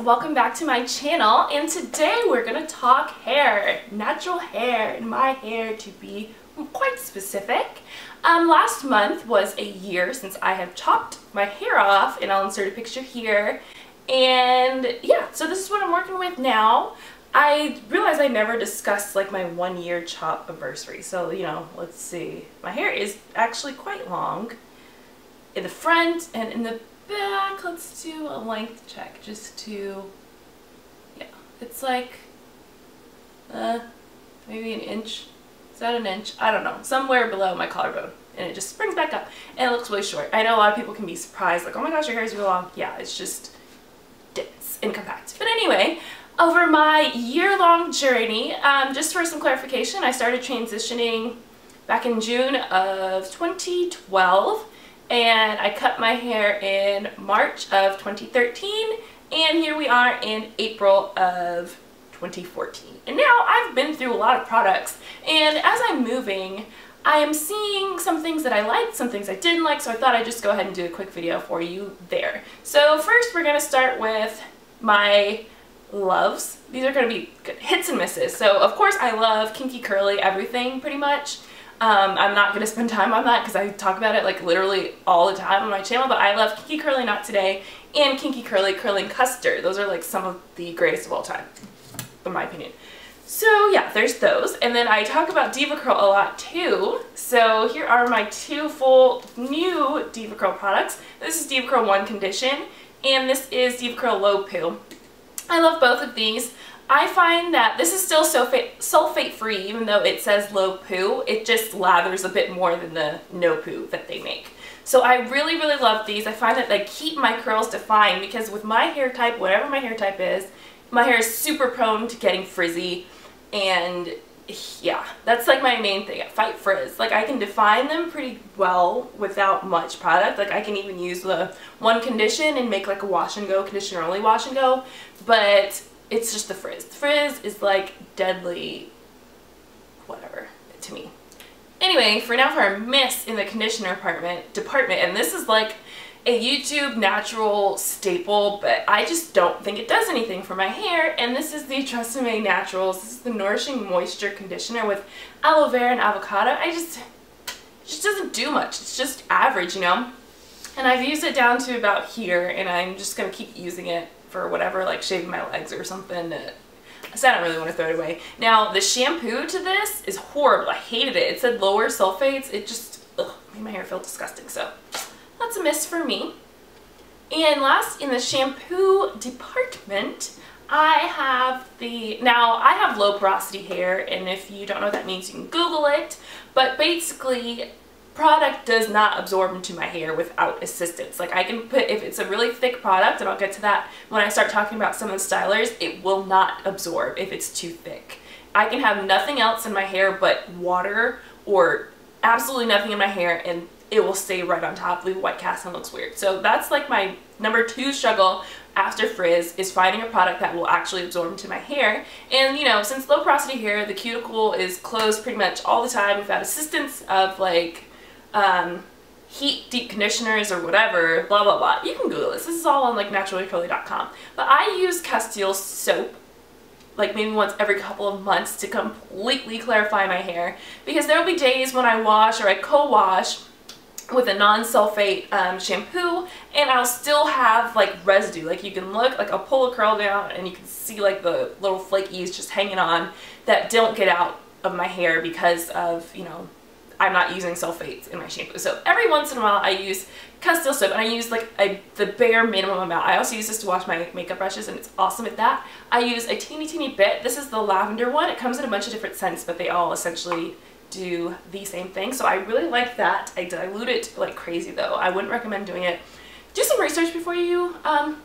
welcome back to my channel, and today we're gonna talk hair, natural hair, and my hair to be quite specific. Last month was a year since I have chopped my hair off, and I'll insert a picture here. And yeah, so this is what I'm working with now. I realized I never discussed like my 1 year chop anniversary, so you know, let's see. My hair is actually quite long in the front and in the back. Let's do a length check just to, yeah, it's like maybe an inch. Is that an inch? I don't know, somewhere below my collarbone, and it just springs back up and it looks really short. I know a lot of people can be surprised, like, oh my gosh, your hair is really long. Yeah, it's just dense and compact. But anyway, over my year-long journey, just for some clarification, I started transitioning back in June of 2012. And I cut my hair in March of 2013, and here we are in April of 2014. And now I've been through a lot of products, and as I'm moving, I am seeing some things that I liked, some things I didn't like, so I thought I'd just go ahead and do a quick video for you there. So first we're going to start with my loves. These are going to be good hits and misses. So of course I love kinky curly everything pretty much. I'm not going to spend time on that because I talk about it like literally all the time on my channel, but I love Kinky Curly Not Today and Kinky Curly Curling Custard. Those are like some of the greatest of all time, in my opinion. So yeah, there's those. And then I talk about Diva Curl a lot too. So here are my two full new Diva Curl products. This is Diva Curl 1 Condition, and this is Diva Curl Low Poo. I love both of these. I find that this is still sulfate free, even though it says low poo. It just lathers a bit more than the no poo that they make. So I really, really love these. I find that they keep my curls defined because with my hair type, whatever my hair type is, my hair is super prone to getting frizzy. And yeah, that's like my main thing. I fight frizz. Like I can define them pretty well without much product. Like I can even use the 1 Condition and make like a wash and go, conditioner only wash and go. But it's just the frizz. The frizz is like deadly whatever to me. Anyway, for now, for our miss in the conditioner department, and this is like a YouTube natural staple, but I just don't think it does anything for my hair, and this is the Tresemme Naturals. This is the Nourishing Moisture Conditioner with aloe vera and avocado. It just doesn't do much. It's just average, you know? And I've used it down to about here, and I'm just going to keep using it for whatever, like shaving my legs or something. So I don't really want to throw it away. Now, the shampoo to this is horrible. I hated it. It said lower sulfates. It just made my hair feel disgusting. So that's a miss for me. And last, in the shampoo department, I have I have low porosity hair, and if you don't know what that means, you can Google it. But basically, product does not absorb into my hair without assistance. Like I can put, if it's a really thick product, and I'll get to that when I start talking about some of the stylers, it will not absorb if it's too thick. I can have nothing else in my hair but water or absolutely nothing in my hair, and it will stay right on top, leave a white cast, and looks weird. So that's like my number 2 struggle after frizz, is finding a product that will actually absorb into my hair. And you know, since low porosity hair, the cuticle is closed pretty much all the time without assistance of like heat deep conditioners or whatever, blah blah blah. You can Google this. This is all on like naturallycurly.com. But I use Castile soap like maybe once every couple of months to completely clarify my hair, because there will be days when I wash or I co-wash with a non-sulfate shampoo, and I'll still have like residue. Like you can look, like I'll pull a curl down and you can see like the little flakies just hanging on that don't get out of my hair because of, you know, I'm not using sulfates in my shampoo. So every once in a while I use Castile soap, and I use like the bare minimum amount. I also use this to wash my makeup brushes, and it's awesome at that. I use a teeny bit. This is the lavender one. It comes in a bunch of different scents, but they all essentially do the same thing. So I really like that. I dilute it like crazy though. I wouldn't recommend doing it. Do some research before you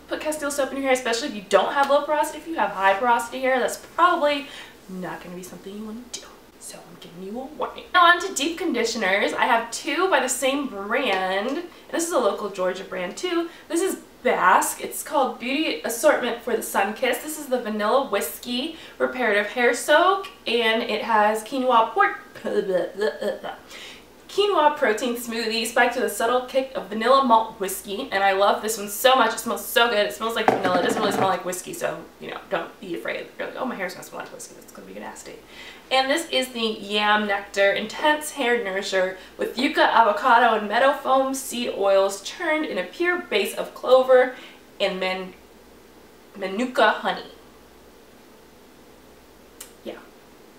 put Castile soap in your hair, especially if you don't have low porosity. If you have high porosity hair, that's probably not going to be something you want to do. So I'm giving you a warning. Now on to deep conditioners. I have 2 by the same brand. This is a local Georgia brand too. This is Basque. It's called Beauty Assortment for the Sun Kiss. This is the Vanilla Whiskey Reparative Hair Soak, and it has quinoa quinoa protein smoothie spiked with a subtle kick of vanilla malt whiskey. And I love this one so much. It smells so good. It smells like vanilla. It doesn't really smell like whiskey, so, you know, don't be afraid. You're like, oh, my hair's going to smell like whiskey. That's going to be nasty. And this is the Yam Nectar Intense Hair Nourisher with yucca, avocado, and meadow foam seed oils churned in a pure base of clover and manuka honey. Yeah.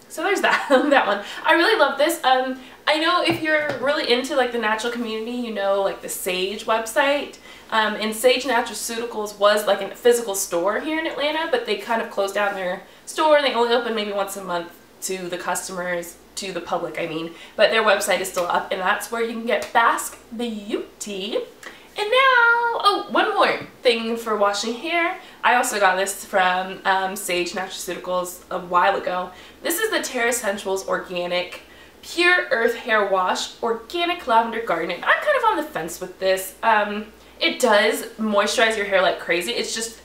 So there's that, that one. I really love this. I know if you're really into like the natural community, you know, like the Sage website. And Sage Nutraceuticals was like a physical store here in Atlanta, but they kind of closed down their store and they only open maybe once a month to the customers, to the public, I mean. But their website is still up, and that's where you can get Basque Beauty. And now, oh, one more thing for washing hair. I also got this from Sage Nutraceuticals a while ago. This is the Terra Essentials Organic Pure Earth Hair Wash Organic Lavender Garden. I'm kind of on the fence with this. It does moisturize your hair like crazy. It's just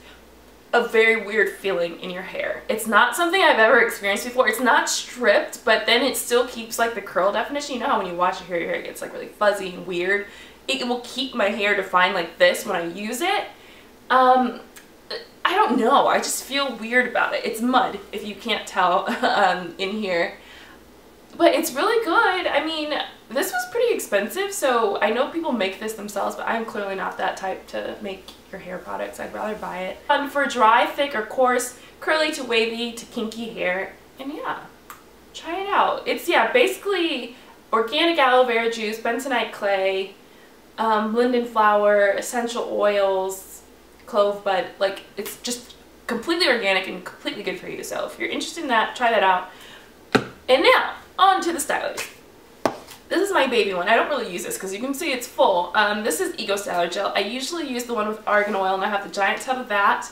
a very weird feeling in your hair. It's not something I've ever experienced before. It's not stripped, but then it still keeps like the curl definition. You know how when you wash your hair gets like really fuzzy and weird? It will keep my hair defined like this when I use it. I don't know. I just feel weird about it. It's mud, if you can't tell in here. But it's really good. I mean, this was pretty expensive, so I know people make this themselves, but I'm clearly not that type to make your hair products. I'd rather buy it. For dry, thick, or coarse, curly to wavy to kinky hair. And yeah, try it out. It's, yeah, basically organic aloe vera juice, bentonite clay, linden flower, essential oils, clove bud. Like, it's just completely organic and completely good for you. So if you're interested in that, try that out. And now, on to the stylies. This is my baby one. I don't really use this because you can see it's full. This is Ego Styler Gel. I usually use the one with argan oil, and I have the giant tub of that.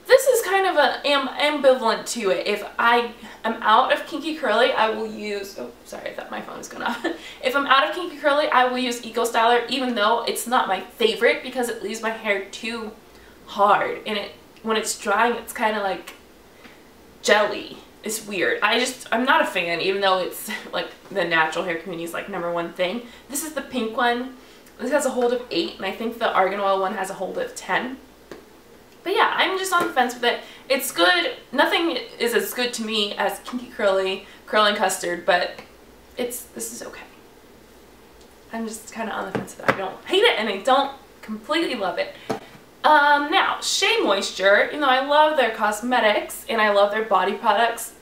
This is kind of ambivalent to it. If I am out of kinky curly, I will use, oh sorry, I thought my phone was going off. If I'm out of kinky curly, I will use Ego Styler, even though it's not my favorite because it leaves my hair too hard. And when it's drying, it's kind of like jelly. It's weird. I'm not a fan, even though it's like the natural hair community's like #1 thing. This is the pink one. This has a hold of 8, and I think the argan oil one has a hold of 10. But yeah, I'm just on the fence with it. It's good. Nothing is as good to me as kinky curly, curling custard, but this is okay. I'm just kind of on the fence with it. I don't hate it, and I don't completely love it. Now, Shea Moisture, you know, I love their cosmetics and I love their body products.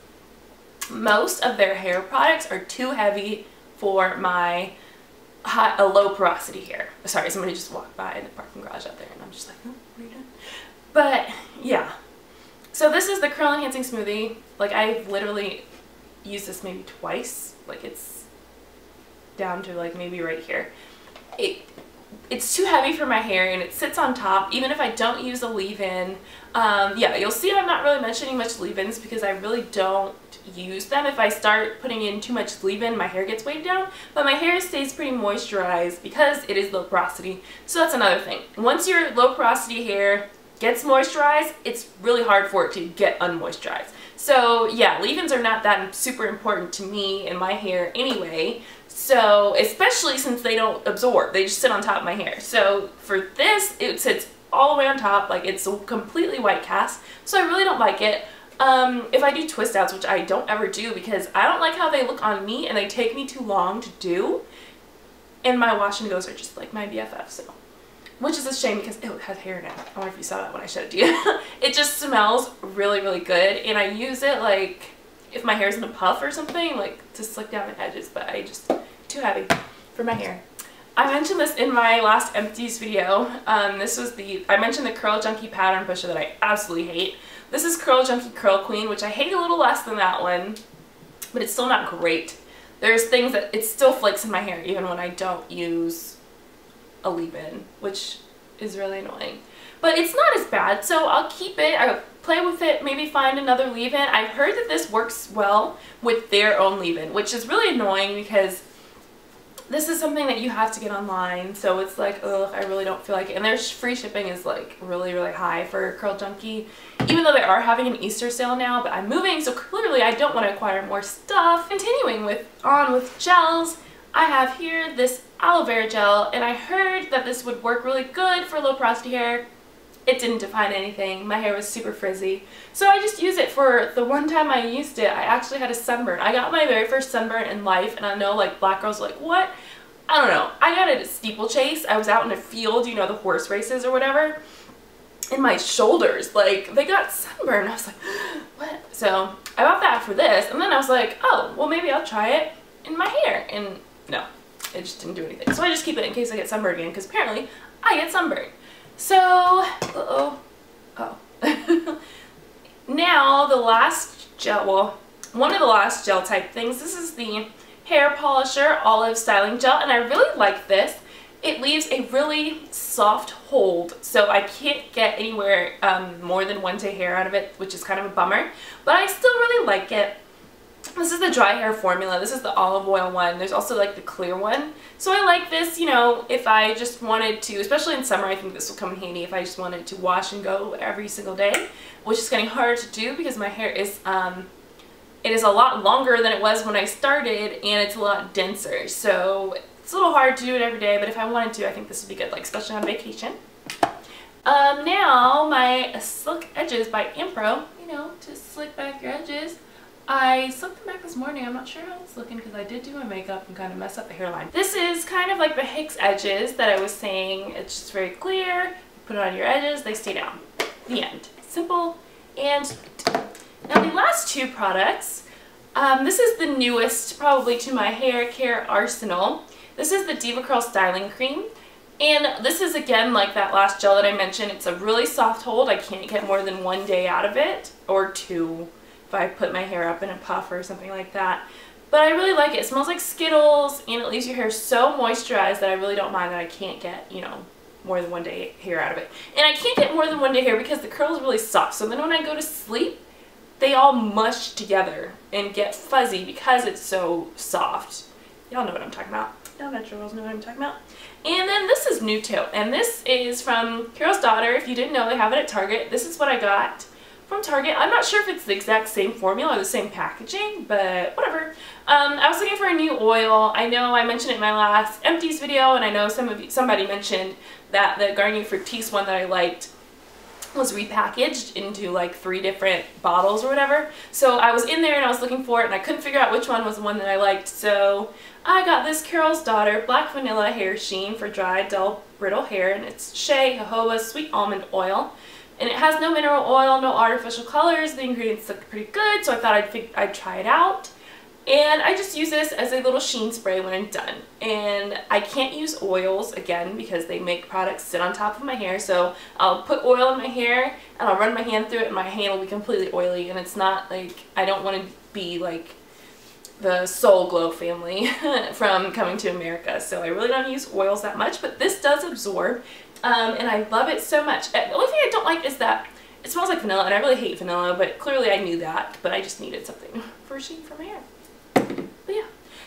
Most of their hair products are too heavy for my low porosity hair. Sorry, somebody just walked by in the parking garage out there and I'm just like, oh, what are you doing? But yeah, so this is the Curl Enhancing Smoothie. Like, I've literally used this maybe twice. Like, it's down to like maybe right here. It's too heavy for my hair and it sits on top even if I don't use a leave-in. Yeah, you'll see I'm not really mentioning much leave-ins because I really don't use them. If I start putting in too much leave-in, my hair gets weighed down, but my hair stays pretty moisturized because it is low porosity. So that's another thing. Once your low porosity hair gets moisturized, it's really hard for it to get unmoisturized. So yeah, leave-ins are not that super important to me and my hair anyway. So, especially since they don't absorb, they just sit on top of my hair. So for this, it sits all the way on top, like it's a completely white cast, so I really don't like it. If I do twist outs, which I don't ever do because I don't like how they look on me and they take me too long to do, and my wash and goes are just like my BFF, so. Which is a shame because, ew, it has hair now. I wonder if you saw that when I showed it to you. It just smells really, really good, and I use it like if my hair's in a puff or something, like to slick down the edges, but too heavy for my hair. I mentioned this in my last empties video. I mentioned the Curl Junkie pattern pusher that I absolutely hate. This is Curl Junkie Curl Queen, which I hate a little less than that one, but it's still not great. There's things that it still flakes in my hair even when I don't use a leave-in, which is really annoying. But it's not as bad, so I'll keep it. I'll play with it, maybe find another leave-in. I've heard that this works well with their own leave-in, which is really annoying because this is something that you have to get online, so it's like, ugh, I really don't feel like it. And their free shipping is like really, really high for Curl Junkie, even though they are having an Easter sale now, but I'm moving, so clearly I don't want to acquire more stuff. Continuing on with gels, I have here this aloe vera gel, and I heard that this would work really good for low porosity hair. It didn't define anything. My hair was super frizzy. So I just use it for the one time I used it. I actually had a sunburn. I got my very first sunburn in life, and I know like black girls are like, what? I don't know. I got it at steeplechase. I was out in a field, you know, the horse races or whatever. And my shoulders, like, they got sunburned. I was like, what? So I bought that for this, and then I was like, oh, well maybe I'll try it in my hair. And no, it just didn't do anything. So I just keep it in case I get sunburned again, because apparently I get sunburned. So, now the last gel, well, one of the last gel type things, this is the hair polisher olive styling gel, and I really like this. It leaves a really soft hold, so I can't get anywhere more than one day hair out of it, which is kind of a bummer, but I still really like it. This is the dry hair formula. This is the olive oil one. There's also like the clear one. So I like this, you know, if I just wanted to, especially in summer, I think this will come in handy if I just wanted to wash and go every single day, which is getting harder to do because my hair is, it is a lot longer than it was when I started, and it's a lot denser. So it's a little hard to do it every day, but if I wanted to, I think this would be good, like especially on vacation. Now my Slick Edges by Impro, you know, to slick back your edges. I slicked them back this morning. I'm not sure how it's looking because I did do my makeup and kind of mess up the hairline. This is kind of like the Hicks edges that I was saying. It's just very clear. You put it on your edges, they stay down. The end. Simple and sweet. Now the last two products, this is the newest probably to my hair care arsenal. This is the Diva Curl Styling Cream. And this is again like that last gel that I mentioned. It's a really soft hold. I can't get more than one day out of it, or two if I put my hair up in a puff or something like that. But I really like it. It smells like Skittles, and it leaves your hair so moisturized that I really don't mind that I can't get, you know, more than one day hair out of it. And I can't get more than one day hair because the curl is really soft. So then when I go to sleep, they all mush together and get fuzzy because it's so soft. Y'all know what I'm talking about. Y'all natural girls know what I'm talking about. And then this is new too. And this is from Carol's Daughter. If you didn't know, they have it at Target. This is what I got from Target. I'm not sure if it's the exact same formula or the same packaging, but whatever. I was looking for a new oil. I know I mentioned it in my last empties video, and I know somebody mentioned that the Garnier Fructis one that I liked was repackaged into like 3 different bottles or whatever. So I was in there and I was looking for it, and I couldn't figure out which one was the one that I liked. So I got this Carol's Daughter Black Vanilla Hair Sheen for dry, dull, brittle hair, and it's Shea Jojoba Sweet Almond Oil. And it has no mineral oil, no artificial colors. The ingredients look pretty good, so I thought I'd try it out. And I just use this as a little sheen spray when I'm done. And I can't use oils, again, because they make products sit on top of my hair. So I'll put oil in my hair, and I'll run my hand through it, and my hand will be completely oily. And it's not like, I don't want to be like the Soul Glow family from Coming to America. So I really don't use oils that much, but this does absorb. And I love it so much. The only thing I don't like is that it smells like vanilla, and I really hate vanilla, but clearly I knew that, but I just needed something for a sheen for my hair. But yeah.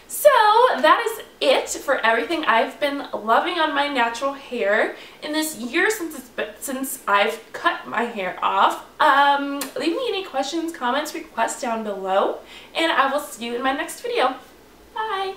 So that is it for everything I've been loving on my natural hair in this year since I've cut my hair off. Leave me any questions, comments, requests down below, and I will see you in my next video. Bye!